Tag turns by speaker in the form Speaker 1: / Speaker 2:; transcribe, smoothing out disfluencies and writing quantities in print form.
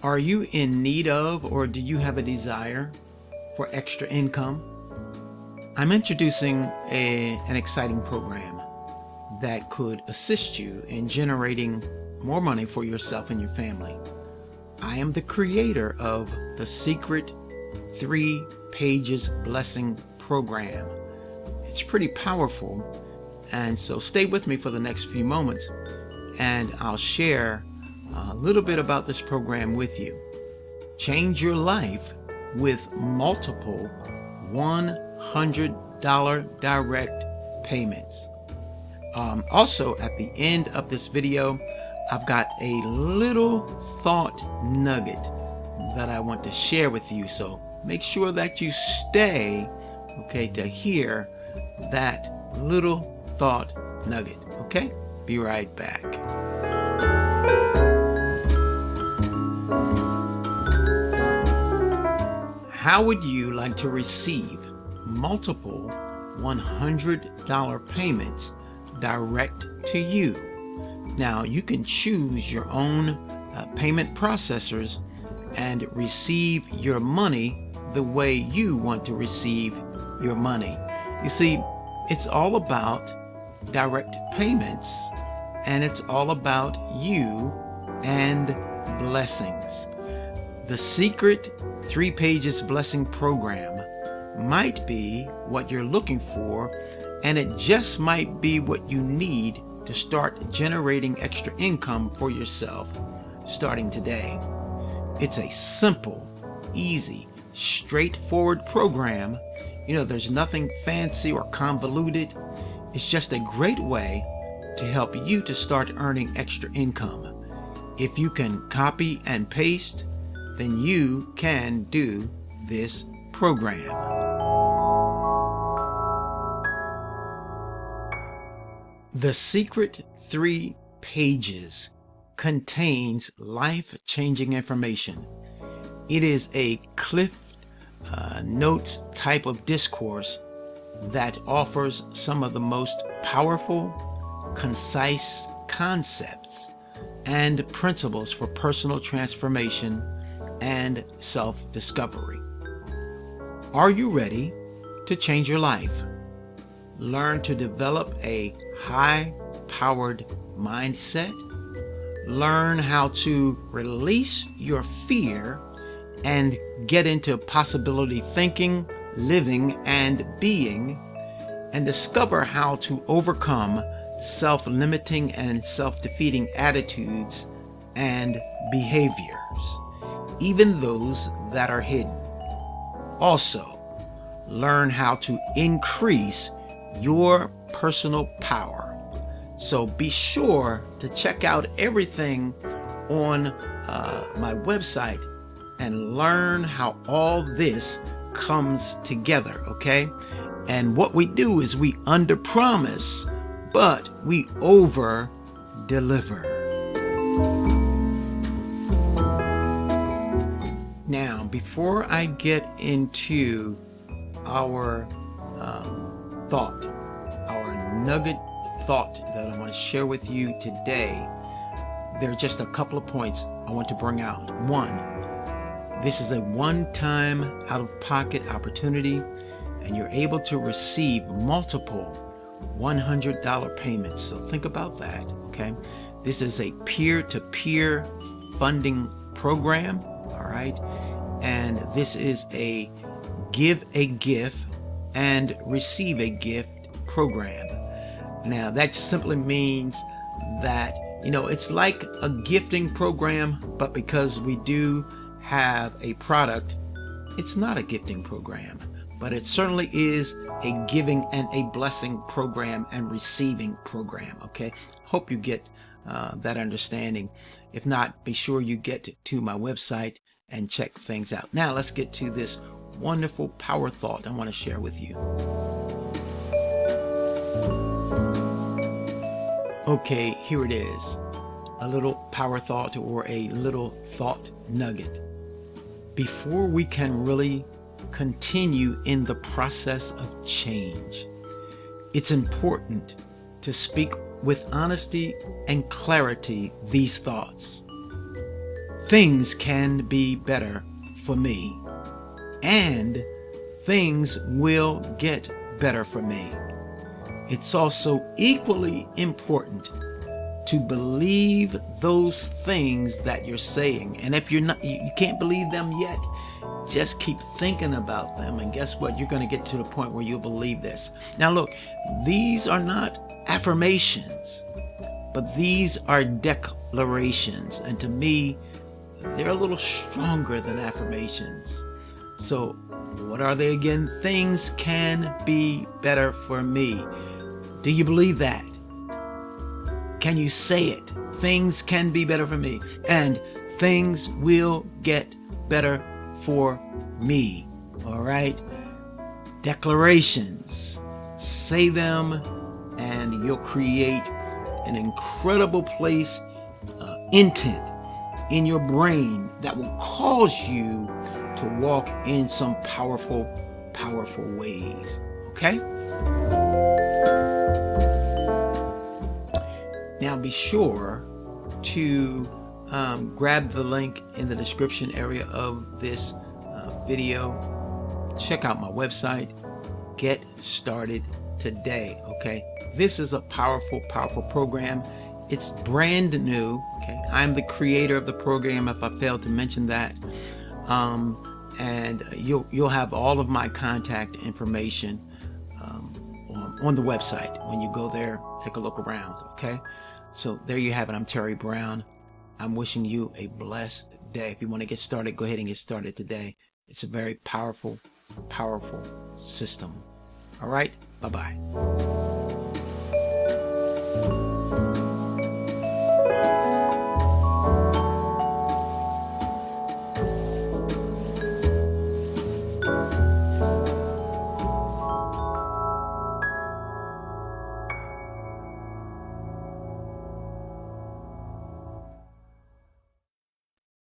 Speaker 1: Are you in need of, or do you have a desire for extra income? I'm introducing an exciting program that could assist you in generating more money for yourself and your family. I am the creator of the Secret 3 Pages Blessing Program. It's pretty powerful, and so stay with me for the next few moments and I'll share a little bit about this program with you. Change your life with multiple $100 direct payments. Also, at the end of this video, I've got a little thought nugget that I want to share with you. So make sure that you stay, okay, to hear that little thought nugget. Okay? Be right back. How would you like to receive multiple $100 payments direct to you? Now, you can choose your own payment processors and receive your money the way you want to receive your money. You see, it's all about direct payments, and it's all about you and blessings. The Secret 3 Pages Blessing Program might be what you're looking for, and it just might be what you need to start generating extra income for yourself starting today. It's a simple, easy, straightforward program. You know, there's nothing fancy or convoluted. It's just a great way to help you to start earning extra income. If you can copy and paste, then you can do this program. The Secret 3 Pages contains life-changing information. It is a Cliff Notes type of discourse that offers some of the most powerful, concise concepts and principles for personal transformation and self-discovery. Are you ready to change your life? Learn to develop a high-powered mindset. Learn how to release your fear and get into possibility thinking, living, and being, and discover how to overcome self-limiting and self-defeating attitudes and behaviors, even those that are hidden. Also, learn how to increase your personal power. So be sure to check out everything on my website and learn how all this comes together, okay? And what we do is we under-promise, but we over-deliver. Now, before I get into our Nugget Thought that I want to share with you today, there are just a couple of points I want to bring out. One, this is a one-time out-of-pocket opportunity, and you're able to receive multiple $100 payments. So think about that, okay? This is a peer-to-peer funding program, all right? And this is a give a gift and receive a gift program. Now, that simply means that, you know, it's like a gifting program, but because we do have a product, it's not a gifting program, but it certainly is a giving and a blessing program and receiving program, okay? Hope you get that understanding. If not, be sure you get to my website and check things out. Now, let's get to this wonderful power thought I want to share with you. Okay, here it is. A little power thought, or a little thought nugget. Before we can really continue in the process of change, it's important to speak with honesty and clarity these thoughts. things can be better for me, and things will get better for me. It's also equally important to believe those things that you're saying. And if you can't believe them yet, just keep thinking about them, and guess what? You're going to get to the point where you'll believe this. Now look, these are not affirmations, but these are declarations, and to me, they're a little stronger than affirmations. So what are they again? Things can be better for me. Do you believe that? Can you say it? Things can be better for me, and things will get better for me. All right? Declarations. Say them, and you'll create an incredible place, intent in your brain that will cause you to walk in some powerful ways. Okay? Now be sure to grab the link in the description area of this video. Check out my website. Get started today. Okay? This is a powerful program. It's brand new. Okay? I'm the creator of the program, if I failed to mention that. And you'll have all of my contact information on the website. When you go there, take a look around. Okay? So there you have it. I'm Terry Brown. I'm wishing you a blessed day. If you want to get started, go ahead and get started today. It's a very powerful system. All right? Bye-bye.